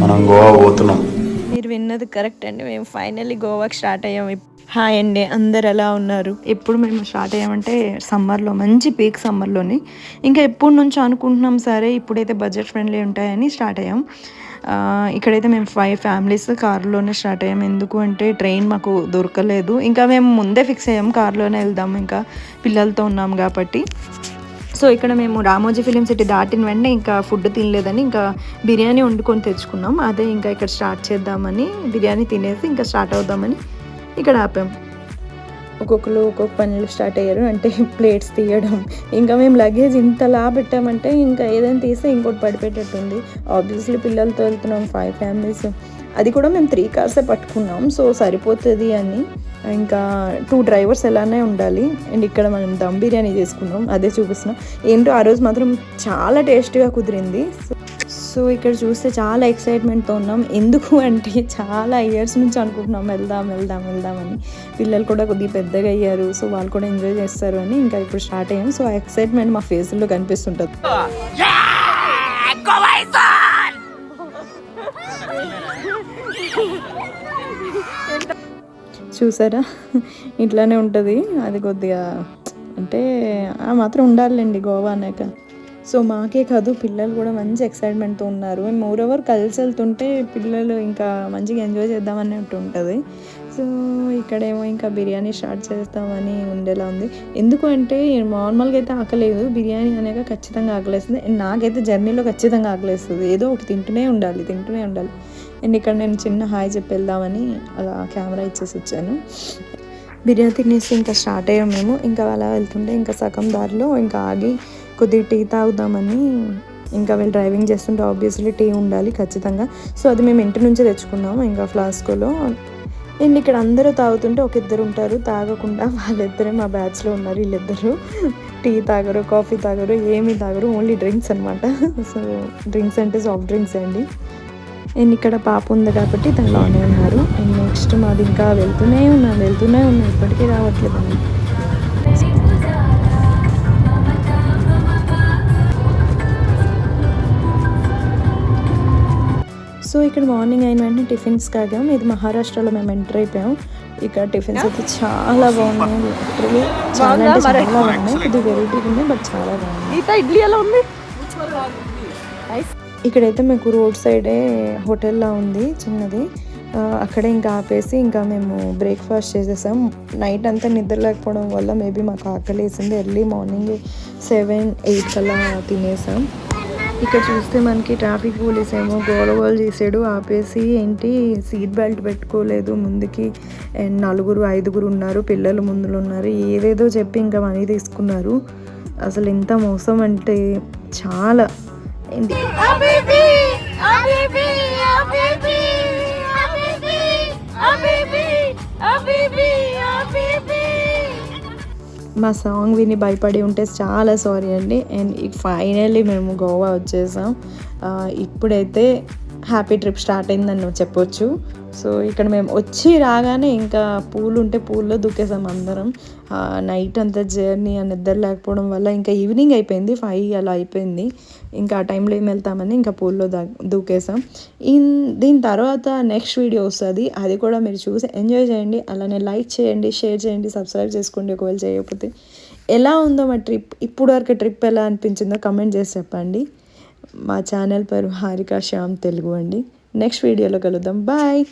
మనం గోవా పోతున్నాం. మీరు విన్నది కరెక్ట్ అండి. మేము ఫైనల్లీ గోవాకి స్టార్ట్ అయ్యాం. హాయ్ అండి, అందరు ఎలా ఉన్నారు? ఎప్పుడు మేము స్టార్ట్ అయ్యామంటే సమ్మర్లో, మంచి పీక్ సమ్మర్లోని. ఇంకా ఎప్పటి నుంచో అనుకుంటున్నాం, సరే ఇప్పుడైతే బడ్జెట్ ఫ్రెండ్లీ ఉంటాయని స్టార్ట్ అయ్యాం. ఇక్కడైతే మేము 5 ఫ్యామిలీస్ కారులోనే స్టార్ట్ అయ్యాం. ఎందుకు అంటే ట్రైన్ మాకు దొరకలేదు. ఇంకా మేము ముందే ఫిక్స్ అయ్యాం కార్లోనే వెళ్దాం, ఇంకా పిల్లలతో ఉన్నాం కాబట్టి. సో ఇక్కడ మేము రామోజీ ఫిలిం సిటీ దాటిన వెంటనే ఇంకా ఫుడ్ తినలేదని ఇంకా బిర్యానీ వండుకొని తెచ్చుకున్నాం. అదే ఇంకా ఇక్కడ స్టార్ట్ చేద్దామని, బిర్యానీ తినేసి ఇంకా స్టార్ట్ అవుదామని ఇక్కడ ఆపాం. ఒక్కొక్కరు ఒక్కొక్క పనులు స్టార్ట్ అయ్యారు. అంటే ప్లేట్స్ తీయడం, ఇంకా మేము లగేజ్ ఇంతలా పెట్టామంటే ఇంకా ఏదైనా తీస్తే ఇంకోటి పడిపెట్టేట్టుంది. ఆబ్వియస్లీ పిల్లలతో వెళ్తున్నాం, 5 ఫ్యామిలీస్, అది కూడా మేము 3 కార్సే పట్టుకున్నాం. సో సరిపోతుంది అని ఇంకా 2 డ్రైవర్స్ ఎలానే ఉండాలి. అండ్ ఇక్కడ మనం దమ్ బిర్యానీ చేసుకున్నాం, అదే చూపిస్తున్నాం. ఏంటో ఆ రోజు మాత్రం చాలా టేస్ట్గా కుదిరింది. సో ఇక్కడ చూస్తే చాలా ఎక్సైట్మెంట్తో ఉన్నాం. ఎందుకు అంటే చాలా ఇయర్స్ నుంచి అనుకుంటున్నాం వెళ్దాం వెళ్దాం వెళ్దామని. పిల్లలు కూడా కొద్దిగా పెద్దగా అయ్యారు, సో వాళ్ళు కూడా ఎంజాయ్ చేస్తారు అని ఇంకా ఇప్పుడు స్టార్ట్ అయ్యాం. సో ఆ ఎక్సైట్మెంట్ మా ఫేస్లో కనిపిస్తుంటుంది. చూసారా, ఇట్లానే ఉంటుంది. అది కొద్దిగా అంటే ఆ మాత్రం ఉండాలండి గోవా అన్నాక. సో మాకే కాదు, పిల్లలు కూడా మంచి ఎక్సైట్మెంట్తో ఉన్నారు. మోరోవర్ కలిసి వెళ్తుంటే పిల్లలు ఇంకా మంచిగా ఎంజాయ్ చేద్దామన్నట్టు ఉంటుంది. సో ఇక్కడేమో ఇంకా బిర్యానీ స్టార్ట్ చేస్తామని ఉండేలా ఉంది. ఎందుకు అంటే నార్మల్గా అయితే ఆకలేదు, బిర్యానీ అనేక ఖచ్చితంగా ఆకలేస్తుంది. అండ్ నాకైతే జర్నీలో ఖచ్చితంగా ఆకలేస్తుంది. ఏదో ఒకటి తింటూనే ఉండాలి. అండ్ ఇక్కడ నేను చిన్న హాయ్ చెప్పి వెళ్దామని అలా కెమెరా ఇచ్చేసి వచ్చాను. బిర్యానీ తినేసి ఇంకా స్టార్ట్ అయ్యాం మేము. ఇంకా అలా వెళ్తుంటే ఇంకా సగం దారిలో ఇంకా ఆగి కొద్దిగా టీ తాగుదామని, ఇంకా వీళ్ళు డ్రైవింగ్ చేస్తుంటే ఆబ్వియస్లీ టీ ఉండాలి ఖచ్చితంగా. సో అది మేము ఇంటి నుంచే తెచ్చుకున్నాము ఇంకా ఫ్లాస్కోలో. అండ్ ఇక్కడ అందరూ తాగుతుంటే ఒక ఇద్దరు ఉంటారు తాగకుండా, వాళ్ళిద్దరే మా బ్యాచ్లో ఉన్నారు. వీళ్ళిద్దరు టీ తాగరు, కాఫీ తాగరు, ఏమీ తాగరు, ఓన్లీ డ్రింక్స్ అనమాట. సో డ్రింక్స్ అంటే సాఫ్ట్ డ్రింక్స్ అండి. అండ్ ఇక్కడ పాప ఉంది కాబట్టి తనలోనే ఉన్నారు. అండ్ నెక్స్ట్ మాది ఇంకా వెళ్తూనే ఉన్నాం ఇప్పటికీ రావట్లేదండి. సో ఇక్కడ మార్నింగ్ అయిన వెంటనే టిఫిన్స్ కాగాం. ఇది మహారాష్ట్రలో మేము ఎంటర్ అయిపోయాం. ఇక్కడ టిఫిన్స్ అయితే చాలా బాగున్నాయి. లిటరలీ చాలా అంటే చాలా బాగున్నాయి. ఇది వెరైటీగా ఉన్నాయి, బట్ చాలా బాగున్నాయి. ఇడ్లీ ఎలా ఉంది? ఇక్కడైతే మీకు రోడ్ సైడే హోటల్లా ఉంది చిన్నది, అక్కడే ఇంకా ఆపేసి ఇంకా మేము బ్రేక్ఫాస్ట్ చేసేసాం. నైట్ అంతా నిద్ర లేకపోవడం వల్ల మేబీ మాకు ఆకలి వేసింది. ఎర్లీ మార్నింగ్ 7-8 కల్లా తినేసాం. ఇక్కడ చూస్తే మనకి ట్రాఫిక్ పోలీస్ ఏమో గోల చేసాడు, ఆపేసి ఏంటి సీట్ బెల్ట్ పెట్టుకోలేదు ముందుకి, అండ్ 4-5 ఉన్నారు, పిల్లలు ముందులో ఉన్నారు, ఏదేదో చెప్పి ఇంకా మనీ తీసుకున్నారు. అసలు ఎంత మోసం అంటే చాలా. ఏంటి మా సాంగ్ విని భయపడి ఉంటే చాలా సారీ అండి. అండ్ ఫైనల్లీ మేము గోవా వచ్చేసాం. ఇప్పుడైతే హ్యాపీ ట్రిప్ స్టార్ట్ అయిందని చెప్పొచ్చు. సో ఇక్కడ మేము వచ్చి రాగానే ఇంకా పూలు ఉంటే పూల్లో దూకేసాం అందరం. నైట్ అంతా జర్నీ అని నిద్ర లేకపోవడం వల్ల ఇంకా ఈవినింగ్ అయిపోయింది, 5 అలా అయిపోయింది. ఇంకా ఆ టైంలో ఏం వెళ్తామని ఇంకా పూల్లో దూకేసాం. దీని తర్వాత నెక్స్ట్ వీడియో వస్తుంది, అది కూడా మీరు చూసి ఎంజాయ్ చేయండి. అలానే లైక్ చేయండి, షేర్ చేయండి, సబ్స్క్రైబ్ చేసుకోండి ఒకవేళ చేయకపోతే. ఎలా ఉందో మా ట్రిప్, ఇప్పుడు వరకు ట్రిప్ ఎలా అనిపించిందో కమెంట్ చేసి చెప్పండి. మా ఛానల్ పేరు హారిక శ్యామ్ తెలుగు అండి. నెక్స్ట్ వీడియోలో కలుద్దాం. బాయ్.